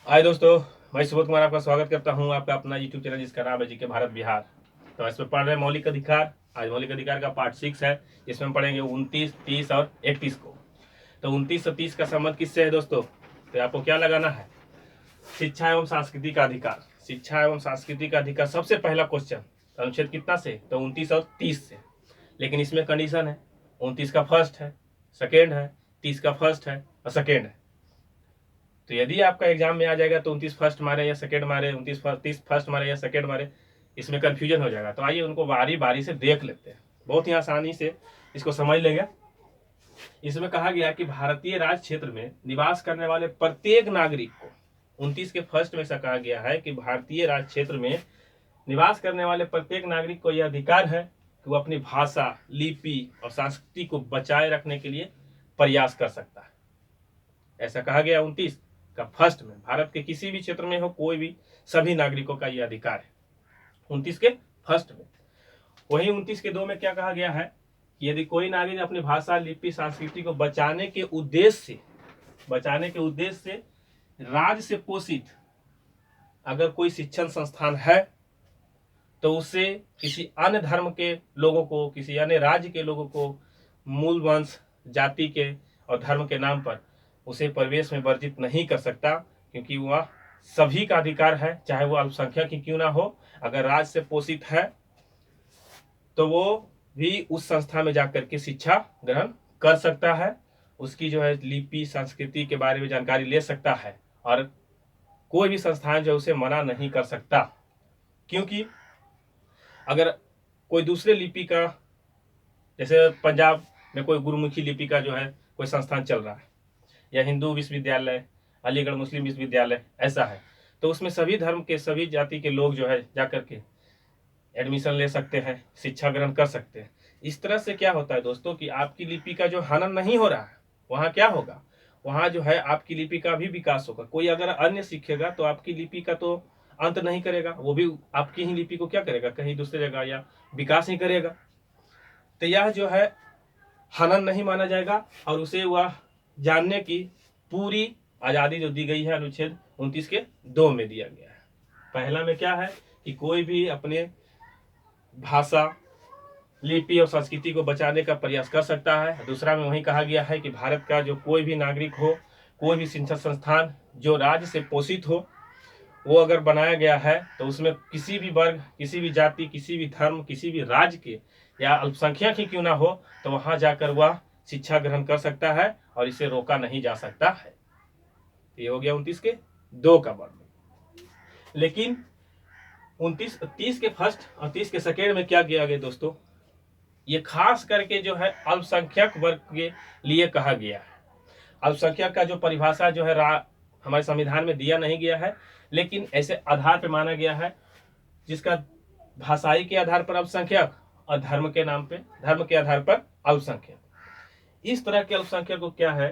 हाय दोस्तों, मैं सुबोध कुमार आपका स्वागत करता हूं आपका अपना यूट्यूब चैनल जिसका नाम है जीके भारत बिहार। तो इसमें पढ़ रहे हैं मौलिक अधिकार। आज मौलिक अधिकार का पार्ट 6 है। इसमें हम पढ़ेंगे 29, 30 और 31 को। तो 29 और 30 का संबंध किससे है दोस्तों? तो आपको क्या लगाना है? शिक्षा एवं सांस्कृतिक अधिकार। शिक्षा एवं सांस्कृतिक अधिकार सबसे पहला क्वेश्चन अनुच्छेद कितना से? तो 29 और 30 से। लेकिन इसमें कंडीशन है, 29 का फर्स्ट है, सेकेंड है, 30 का फर्स्ट है और सेकेंड है। तो यदि आपका एग्जाम में आ जाएगा तो 29 फर्स्ट मारे या सेकेंड मारे, 30 फर्स्ट मारे या सेकेंड मारे, इसमें कंफ्यूजन हो जाएगा। तो आइए उनको बारी बारी से देख लेते हैं, बहुत ही आसानी से इसको समझ लेंगे। इसमें कहा गया कि भारतीय राज क्षेत्र में निवास करने वाले प्रत्येक नागरिक को, 29 के फर्स्ट में ऐसा कहा गया है कि भारतीय राज क्षेत्र में निवास करने वाले प्रत्येक नागरिक को यह अधिकार है कि वो अपनी भाषा, लिपि और संस्कृति को बचाए रखने के लिए प्रयास कर सकता है। ऐसा कहा गया 29 का फर्स्ट में। भारत के किसी भी क्षेत्र में हो, कोई भी, सभी नागरिकों का यह अधिकार है 29 के फर्स्ट में। वहीं 29 के 2 में क्या कहा गया है कि यदि कोई नागरिक अपनी भाषा, लिपि, संस्कृति को बचाने के उद्देश्य से राज्य से पोषित अगर कोई शिक्षण संस्थान है तो उससे किसी अन्य धर्म के लोगों को, किसी अन्य राज्य के लोगों को मूल वंश, जाति के और धर्म के नाम पर उसे प्रवेश में वर्जित नहीं कर सकता, क्योंकि वह सभी का अधिकार है, चाहे वो अल्पसंख्यक ही क्यों ना हो। अगर राज्य से पोषित है तो वो भी उस संस्था में जाकर के शिक्षा ग्रहण कर सकता है, उसकी जो है लिपि, संस्कृति के बारे में जानकारी ले सकता है, और कोई भी संस्थान जो उसे मना नहीं कर सकता। क्योंकि अगर कोई दूसरे लिपि का, जैसे पंजाब में कोई गुरुमुखी लिपि का जो है कोई संस्थान चल रहा है, या हिंदू विश्वविद्यालय, अलीगढ़ मुस्लिम विश्वविद्यालय ऐसा है, तो उसमें सभी धर्म के, सभी जाति के लोग जो है जाकर के एडमिशन ले सकते हैं, शिक्षा ग्रहण कर सकते हैं। इस तरह से क्या होता है दोस्तों कि आपकी लिपि का जो हनन नहीं हो रहा है, वहाँ क्या होगा, वहाँ जो है आपकी लिपि का भी विकास होगा। कोई अगर अन्य सीखेगा तो आपकी लिपि का तो अंत नहीं करेगा, वो भी आपकी ही लिपि को क्या करेगा, कहीं दूसरी जगह या विकास ही करेगा। तो यह जो है हनन नहीं माना जाएगा, और उसे वह जानने की पूरी आज़ादी जो दी गई है अनुच्छेद 29 के 2 में दिया गया है। पहला में क्या है कि कोई भी अपने भाषा, लिपि और संस्कृति को बचाने का प्रयास कर सकता है। दूसरा में वही कहा गया है कि भारत का जो कोई भी नागरिक हो, कोई भी शिक्षण संस्थान जो राज्य से पोषित हो, वो अगर बनाया गया है तो उसमें किसी भी वर्ग, किसी भी जाति, किसी भी धर्म, किसी भी राज्य के या अल्पसंख्यक ही क्यों ना हो, तो वहां जाकर वह शिक्षा ग्रहण कर सकता है और इसे रोका नहीं जा सकता है। ये हो गया 29 के 2 का वर्ग। लेकिन 30 के फर्स्ट और 30 के सेकेंड में क्या किया गया दोस्तों, ये खास करके जो है अल्पसंख्यक वर्ग के लिए कहा गया है। अल्पसंख्यक का जो परिभाषा जो है हमारे संविधान में दिया नहीं गया है, लेकिन ऐसे आधार पर माना गया है जिसका भाषाई के आधार पर अल्पसंख्यक और धर्म के नाम पे, धर्म के आधार पर अल्पसंख्यक। इस तरह के अल्पसंख्यक को क्या है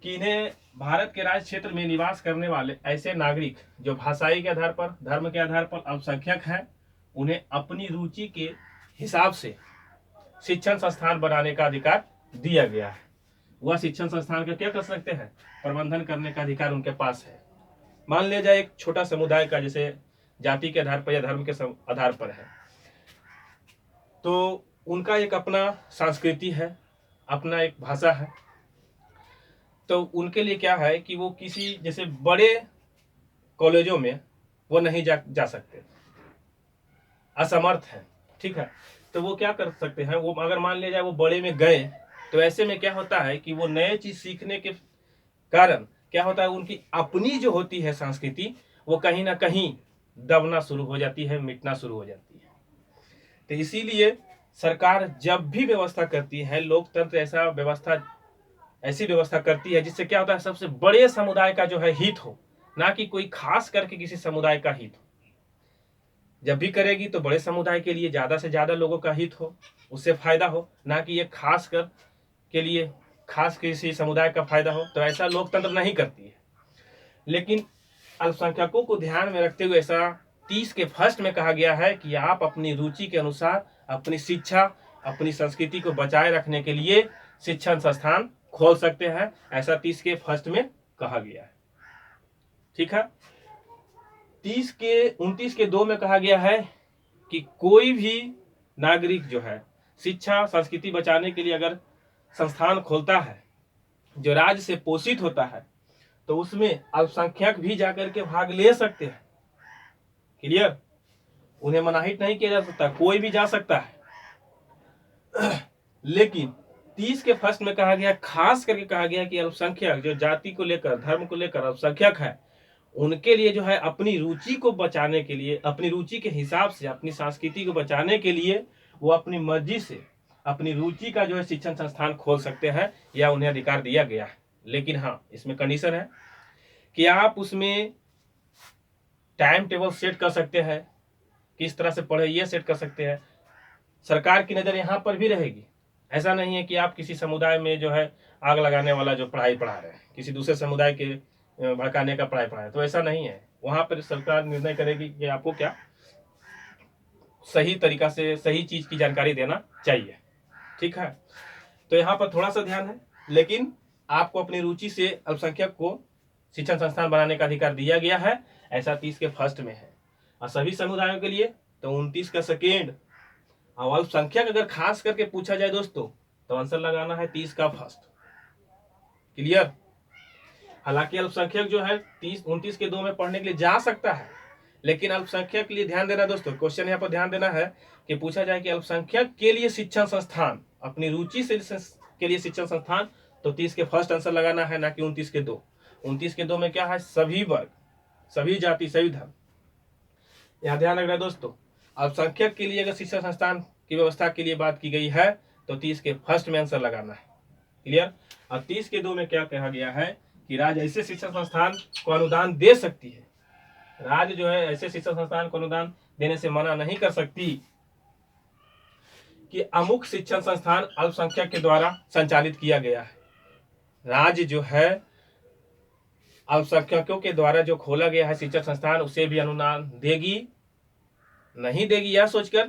कि इन्हें भारत के राज्य क्षेत्र में निवास करने वाले ऐसे नागरिक जो भाषाई के आधार पर, धर्म के आधार पर अल्पसंख्यक हैं, उन्हें अपनी रुचि के हिसाब से शिक्षण संस्थान बनाने का अधिकार दिया गया है। वह शिक्षण संस्थान का क्या कर सकते हैं, प्रबंधन करने का अधिकार उनके पास है। मान लिया जाए एक छोटा समुदाय का, जैसे जाति के आधार पर या धर्म के आधार पर है, तो उनका एक अपना संस्कृति है, अपना एक भाषा है। तो उनके लिए क्या है कि वो किसी जैसे बड़े कॉलेजों में वो नहीं जा सकते, असमर्थ है, ठीक है। तो वो क्या कर सकते हैं, वो अगर मान लिया जाए वो बड़े में गए, तो ऐसे में क्या होता है कि वो नए चीज सीखने के कारण क्या होता है, उनकी अपनी जो होती है संस्कृति, वो कहीं ना कहीं दबना शुरू हो जाती है, मिटना शुरू हो जाती है। तो इसीलिए सरकार जब भी व्यवस्था करती है, लोकतंत्र ऐसी व्यवस्था करती है जिससे क्या होता है, सबसे बड़े समुदाय का जो है हित हो, ना कि कोई खास करके किसी समुदाय का हित हो। जब भी करेगी तो बड़े समुदाय के लिए ज्यादा से ज्यादा लोगों का हित हो, उससे फायदा हो, ना कि ये खास कर के लिए खास किसी समुदाय का फायदा हो। तो ऐसा लोकतंत्र नहीं करती है। लेकिन अल्पसंख्यकों को ध्यान में रखते हुए ऐसा 30 के फर्स्ट में कहा गया है कि आप अपनी रुचि के अनुसार अपनी शिक्षा, अपनी संस्कृति को बचाए रखने के लिए शिक्षण संस्थान खोल सकते हैं। ऐसा 30 के फर्स्ट में कहा गया है, ठीक है। 29 के 2 में कहा गया है कि कोई भी नागरिक जो है शिक्षा संस्कृति बचाने के लिए अगर संस्थान खोलता है जो राज्य से पोषित होता है तो उसमें अल्पसंख्यक भी जाकर के भाग ले सकते हैं। क्लियर? उन्हें मनाहित नहीं किया जा सकता, कोई भी जा सकता है। लेकिन 30 के फर्स्ट में कहा गया, खास करके कहा गया कि अल्पसंख्यक जो जाति को लेकर धर्म को लेकर अल्पसंख्यक है उनके लिए जो है अपनी रुचि को बचाने के लिए, अपनी रुचि के हिसाब से अपनी संस्कृति को बचाने के लिए वो अपनी मर्जी से अपनी रुचि का जो है शिक्षण संस्थान खोल सकते हैं, या उन्हें अधिकार दिया गया है। लेकिन हाँ, इसमें कंडीशन है कि आप उसमें टाइम टेबल सेट कर सकते हैं, किस तरह से पढ़े ये सेट कर सकते हैं। सरकार की नज़र यहाँ पर भी रहेगी। ऐसा नहीं है कि आप किसी समुदाय में जो है आग लगाने वाला जो पढ़ाई पढ़ा रहे हैं, किसी दूसरे समुदाय के भड़काने का पढ़ाई पढ़ा है, तो ऐसा नहीं है। वहाँ पर सरकार निर्णय करेगी कि आपको क्या सही तरीका से सही चीज़ की जानकारी देना चाहिए। ठीक है, तो यहाँ पर थोड़ा सा ध्यान है, लेकिन आपको अपनी रुचि से अल्पसंख्यक को शिक्षण संस्थान बनाने का अधिकार दिया गया है। ऐसा 30 के फर्स्ट में है। और सभी समुदायों के लिए तो 29 का सेकेंड। और अल्पसंख्यक अगर खास करके पूछा जाए दोस्तों तो आंसर लगाना है 30 का फर्स्ट। क्लियर? हालांकि अल्पसंख्यक जो है 29 के 2 में पढ़ने के लिए जा सकता है, लेकिन अल्पसंख्यक के लिए ध्यान देना दोस्तों, क्वेश्चन यहाँ पर ध्यान देना है कि पूछा जाए कि अल्पसंख्यक के लिए शिक्षण संस्थान, अपनी रुचि से के लिए शिक्षण संस्थान, तो 30 के फर्स्ट आंसर लगाना है, ना कि 29 के 2। 29 के 2 में क्या है? सभी वर्ग, सभी जाति, सभी धर्म। यहाँ ध्यान रखना दोस्तों, अल्पसंख्यक के लिए अगर शिक्षा संस्थान की व्यवस्था के लिए बात की गई है तो 30 के फर्स्ट में आंसर लगाना है। क्लियर? और 30 के 2 में क्या कहा गया है कि राज्य ऐसे शिक्षा संस्थान को अनुदान दे सकती है। राज्य जो है ऐसे शिक्षा संस्थान को अनुदान देने से मना नहीं कर सकती कि अमुक शिक्षण संस्थान अल्पसंख्यक के द्वारा संचालित किया गया है। राज्य जो है अल्पसंख्यकों के द्वारा जो खोला गया है शिक्षण संस्थान, उसे भी अनुदान देगी, नहीं देगी यह सोचकर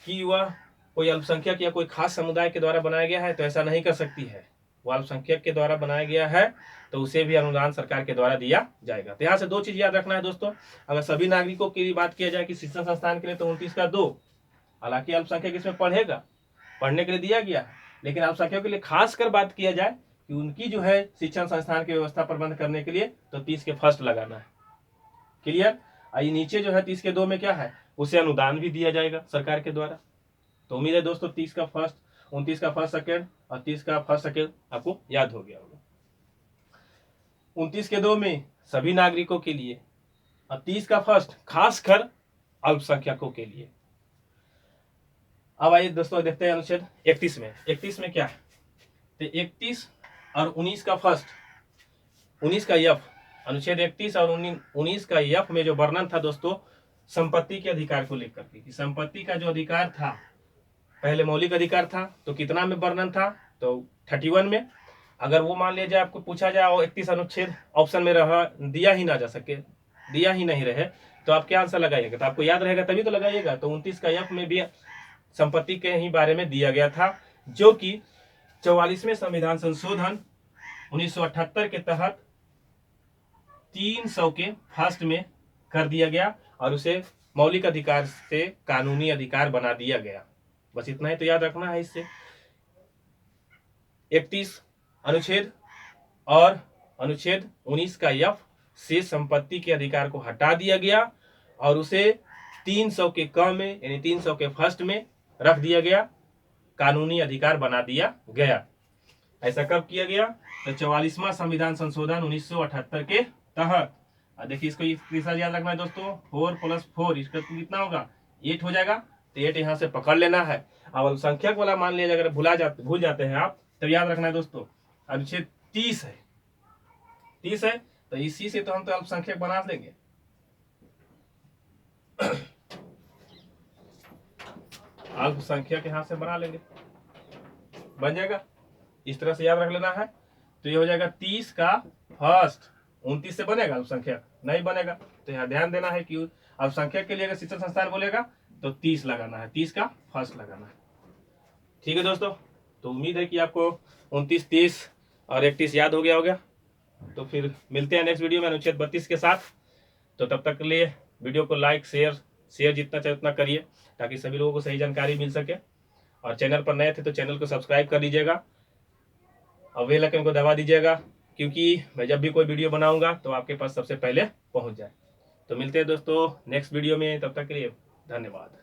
कि वह कोई अल्पसंख्यक या कोई खास समुदाय के द्वारा बनाया गया है, तो ऐसा नहीं कर सकती है। वो अल्पसंख्यक के द्वारा बनाया गया है तो उसे भी अनुदान सरकार के द्वारा दिया जाएगा। तो यहाँ से 2 चीज याद रखना है दोस्तों। अगर सभी नागरिकों की बात किया जाए कि शिक्षण संस्थान के लिए तो 29 का 2, हालांकि अल्पसंख्यक इसमें पढ़ेगा, पढ़ने के लिए दिया गया है, लेकिन अल्पसंख्यकों के लिए खास कर बात किया जाए कि उनकी जो है शिक्षण संस्थान की व्यवस्था प्रबंध करने के लिए तो 30 के फर्स्ट लगाना है। क्लियर? ये नीचे जो है 30 के 2 में क्या है, उसे अनुदान भी दिया जाएगा सरकार के द्वारा। तो उम्मीद है दोस्तों 30 का फर्स्ट, 29 का फर्स्ट सेकेंड और 30 का फर्स्ट सेकेंड आपको याद हो गया होगा। 29 के 2 में सभी नागरिकों के लिए और 30 का फर्स्ट खासकर अल्पसंख्यकों के लिए। अब आइए दोस्तों देखते हैं अनुच्छेद 31 में। 31 में क्या है? तो 31 और 19 का फर्स्ट, 19 का यफ, अनुच्छेद 31 और 19 का यफ में जो वर्णन था दोस्तों संपत्ति के अधिकार को लेकर के, कि संपत्ति का जो अधिकार था, पहले मौलिक अधिकार था तो कितना में वर्णन था? तो 31 में। अगर वो मान लिया जाए आपको पूछा जाए और 31 अनुच्छेद ऑप्शन में रहा, दिया ही ना जा सके, दिया ही नहीं रहे, तो आप क्या आंसर लगाइएगा? तो आपको याद रहेगा तभी तो लगाइएगा। तो 29 का यफ में भी संपत्ति के ही बारे में दिया गया था, जो कि 44वें संविधान संशोधन 1978 के तहत 300 के फर्स्ट में कर दिया गया और उसे मौलिक अधिकार से कानूनी अधिकार बना दिया गया। बस इतना ही तो याद रखना है इससे। 31 अनुच्छेद और अनुच्छेद 19 का यफ से संपत्ति के अधिकार को हटा दिया गया और उसे 300 के क में यानी 300 के फर्स्ट में रख दिया गया, कानूनी अधिकार बना दिया गया। ऐसा कब किया गया? तो 44वां संविधान संशोधन 1978 के तहत। देखिए इसको तीसरा याद रखना है दोस्तों, 4 + 4 इसका कितना होगा? 8 हो जाएगा। तो 8 यहाँ से पकड़ लेना है। अब संख्यक वाला मान लिया अगर भूल जाते हैं आप, तो याद रखना है दोस्तों अनुच्छेद 30 है, 30 है, तो इसी से तो हम तो अल्पसंख्यक बना देंगे। अल्पसंख्यक यहाँ से बना लेंगे, बन जाएगा। इस तरह से याद रख लेना है। तो ये हो जाएगा 30 का फर्स्ट। 29 से बनेगा अल्पसंख्यक? नहीं बनेगा। तो यहाँ ध्यान देना है कि अल्पसंख्यक के लिए अगर शिक्षण संस्थान बोलेगा तो 30 लगाना है, 30 का फर्स्ट लगाना है। ठीक है दोस्तों, तो उम्मीद है कि आपको 29, 30 और 31 याद हो गया होगा। तो फिर मिलते हैं नेक्स्ट वीडियो में अनुच्छेद 32 के साथ। तो तब तक के लिए वीडियो को लाइक शेयर जितना चाहे उतना करिए, ताकि सभी लोगों को सही जानकारी मिल सके। और चैनल पर नए थे तो चैनल को सब्सक्राइब कर लीजिएगा और बेल आइकन को दबा दीजिएगा, क्योंकि मैं जब भी कोई वीडियो बनाऊंगा तो आपके पास सबसे पहले पहुंच जाए। तो मिलते हैं दोस्तों नेक्स्ट वीडियो में, तब तक के लिए धन्यवाद।